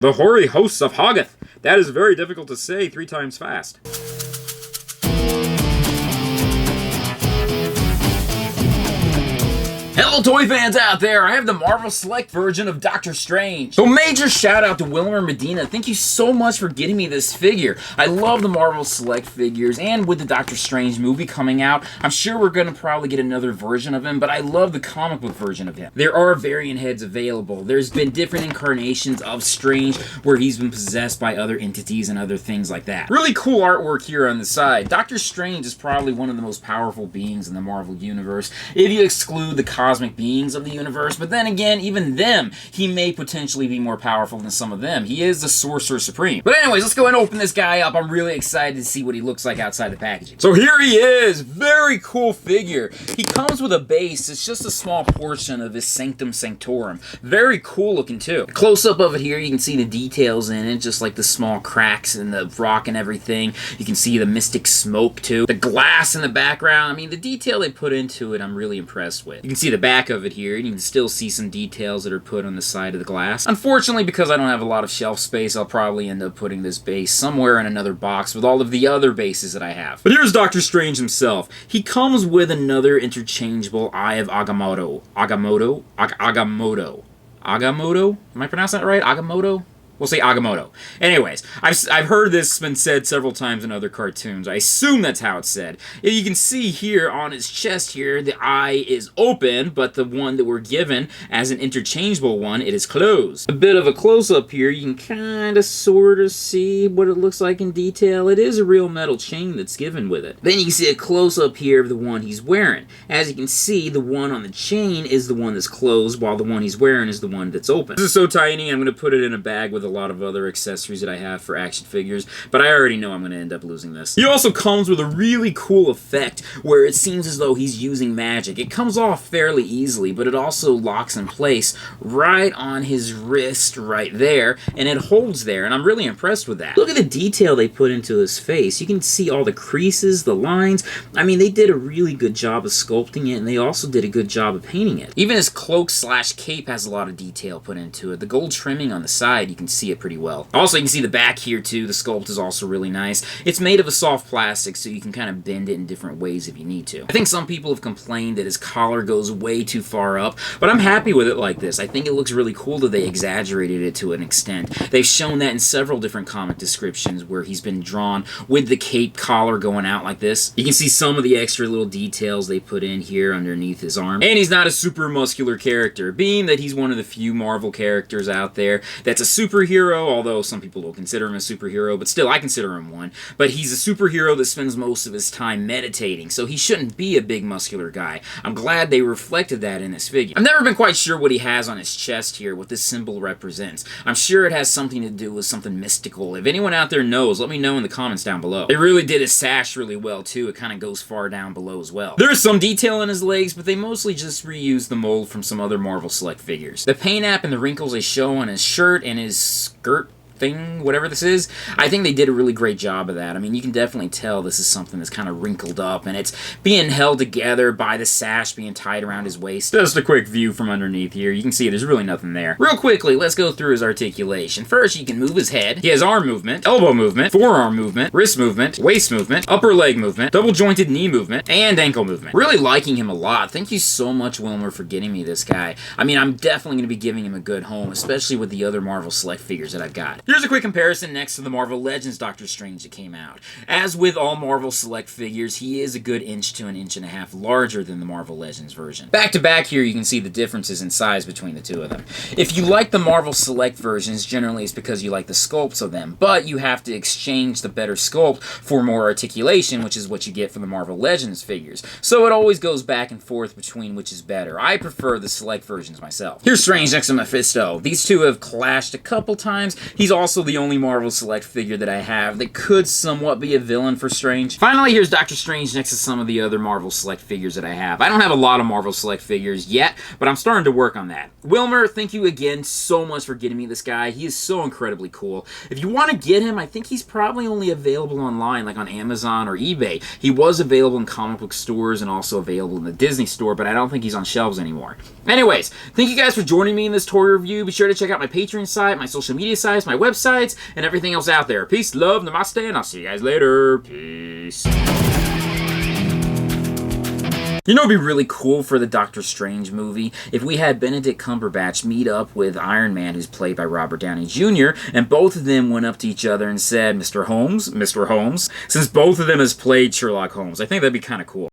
The hoary hosts of Hoggoth. That is very difficult to say 3 times fast. Hello toy fans out there, I have the Marvel Select version of Doctor Strange. So major shout out to Willmer Medina, thank you so much for getting me this figure. I love the Marvel Select figures, and with the Doctor Strange movie coming out, I'm sure we're going to probably get another version of him, but I love the comic book version of him. There are variant heads available. There's been different incarnations of Strange where he's been possessed by other entities and other things like that. Really cool artwork here on the side. Doctor Strange is probably one of the most powerful beings in the Marvel Universe, if you exclude the cosmic beings of the universe, but then again, even them, he may potentially be more powerful than some of them. He is the Sorcerer Supreme. But anyways, let's go ahead and open this guy up. I'm really excited to see what he looks like outside the packaging. So here he is! Very cool figure. He comes with a base. It's just a small portion of his Sanctum Sanctorum. Very cool looking too. Close-up of it here, you can see the details in it, just like the small cracks in the rock and everything. You can see the mystic smoke too. The glass in the background. I mean, the detail they put into it, I'm really impressed with. You can see the back of it here, and you can still see some details that are put on the side of the glass. Unfortunately, because I don't have a lot of shelf space, I'll probably end up putting this base somewhere in another box with all of the other bases that I have. But here's Doctor Strange himself. He comes with another interchangeable Eye of Agamotto. Agamotto? Agamotto? Am I pronouncing that right? Agamotto? We'll say Agamotto. Anyways, I've heard this been said several times in other cartoons. I assume that's how it's said. You can see here on his chest here, the eye is open, but the one that we're given as an interchangeable one, it is closed. A bit of a close-up here, you can kind of sort of see what it looks like in detail. It is a real metal chain that's given with it. Then you can see a close-up here of the one he's wearing. As you can see, the one on the chain is the one that's closed, while the one he's wearing is the one that's open. This is so tiny, I'm going to put it in a bag with a lot of other accessories that I have for action figures, but I already know I'm going to end up losing this. He also comes with a really cool effect where it seems as though he's using magic. It comes off fairly easily, but it also locks in place right on his wrist right there, and it holds there, and I'm really impressed with that. Look at the detail they put into his face. You can see all the creases, the lines. I mean, they did a really good job of sculpting it, and they also did a good job of painting it. Even his cloak slash cape has a lot of detail put into it. The gold trimming on the side, you can see it pretty well. Also, you can see the back here too. The sculpt is also really nice. It's made of a soft plastic, so you can kind of bend it in different ways if you need to. I think some people have complained that his collar goes way too far up, but I'm happy with it like this. I think it looks really cool that they exaggerated it to an extent. They've shown that in several different comic descriptions where he's been drawn with the cape collar going out like this. You can see some of the extra little details they put in here underneath his arm. And he's not a super muscular character, being that he's one of the few Marvel characters out there that's a superhero, although some people don't consider him a superhero, but still, I consider him one. But he's a superhero that spends most of his time meditating, so he shouldn't be a big muscular guy. I'm glad they reflected that in this figure. I've never been quite sure what he has on his chest here, what this symbol represents. I'm sure it has something to do with something mystical. If anyone out there knows, let me know in the comments down below. They really did his sash really well, too. It kind of goes far down below as well. There is some detail in his legs, but they mostly just reused the mold from some other Marvel Select figures. The paint app and the wrinkles they show on his shirt and his skirt thing, whatever this is, I think they did a really great job of that. I mean, you can definitely tell this is something that's kind of wrinkled up, and it's being held together by the sash being tied around his waist. Just a quick view from underneath here. You can see there's really nothing there. Real quickly, let's go through his articulation. First, you can move his head. He has arm movement, elbow movement, forearm movement, wrist movement, waist movement, upper leg movement, double jointed knee movement, and ankle movement. Really liking him a lot. Thank you so much, Willmer, for getting me this guy. I mean, I'm definitely going to be giving him a good home, especially with the other Marvel Select figures that I've got. Here's a quick comparison next to the Marvel Legends Doctor Strange that came out. As with all Marvel Select figures, he is a good inch to an inch and a half larger than the Marvel Legends version. Back to back here, you can see the differences in size between the two of them. If you like the Marvel Select versions, generally it's because you like the sculpts of them, but you have to exchange the better sculpt for more articulation, which is what you get from the Marvel Legends figures. So it always goes back and forth between which is better. I prefer the Select versions myself. Here's Strange next to Mephisto. These two have clashed a couple times. He's also the only Marvel Select figure that I have that could somewhat be a villain for Strange. Finally, here's Doctor Strange next to some of the other Marvel Select figures that I have. I don't have a lot of Marvel Select figures yet, but I'm starting to work on that. Willmer, thank you again so much for getting me this guy. He is so incredibly cool. If you want to get him, I think he's probably only available online, like on Amazon or eBay. He was available in comic book stores and also available in the Disney store, but I don't think he's on shelves anymore. Anyways, thank you guys for joining me in this toy review. Be sure to check out my Patreon site, my social media sites, my websites, and everything else out there. Peace, love, namaste, and I'll see you guys later. Peace. You know, it'd be really cool for the Doctor Strange movie if we had Benedict Cumberbatch meet up with Iron Man, who's played by Robert Downey Jr., and both of them went up to each other and said, Mr. Holmes, since both of them has played Sherlock Holmes. I think that'd be kind of cool.